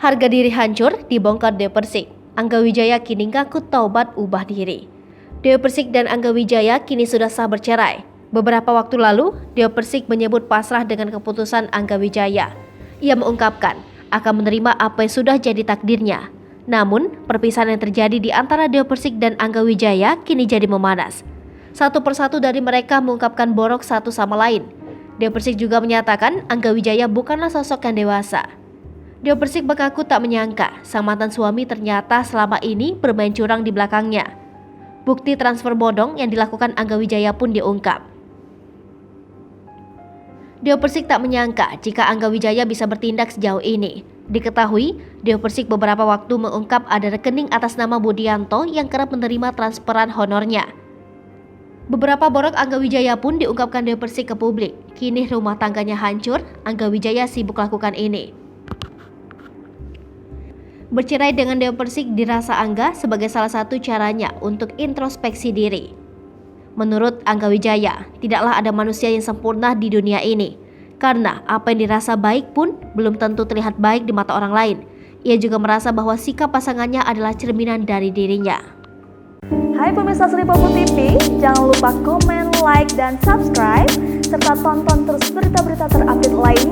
Harga diri hancur dibongkar Dewi Persik. Angga Wijaya kini ngaku taubat ubah diri. Dewi Persik dan Angga Wijaya kini sudah sah bercerai. Beberapa waktu lalu, Dewi Persik menyebut pasrah dengan keputusan Angga Wijaya. Ia mengungkapkan akan menerima apa yang sudah jadi takdirnya. Namun, perpisahan yang terjadi di antara Dewi Persik dan Angga Wijaya kini jadi memanas. Satu persatu dari mereka mengungkapkan borok satu sama lain. Dewi Persik juga menyatakan Angga Wijaya bukanlah sosok yang dewasa. Dewi Persik mengaku tak menyangka sang mantan suami ternyata selama ini bermain curang di belakangnya. Bukti transfer bodong yang dilakukan Angga Wijaya pun diungkap. Dewi Persik tak menyangka jika Angga Wijaya bisa bertindak sejauh ini. Diketahui, Dewi Persik beberapa waktu mengungkap ada rekening atas nama Budianto yang kerap menerima transferan honornya. Beberapa borok Angga Wijaya pun diungkapkan Dewi Persik ke publik. Kini rumah tangganya hancur, Angga Wijaya sibuk lakukan ini. Bercerai dengan Dewi Persik dirasa Angga sebagai salah satu caranya untuk introspeksi diri. Menurut Angga Wijaya, tidaklah ada manusia yang sempurna di dunia ini. Karena apa yang dirasa baik pun belum tentu terlihat baik di mata orang lain. Ia juga merasa bahwa sikap pasangannya adalah cerminan dari dirinya. Hai pemirsa Sri Popo TV, jangan lupa komen, like, dan subscribe, serta tonton terus berita-berita terupdate lainnya.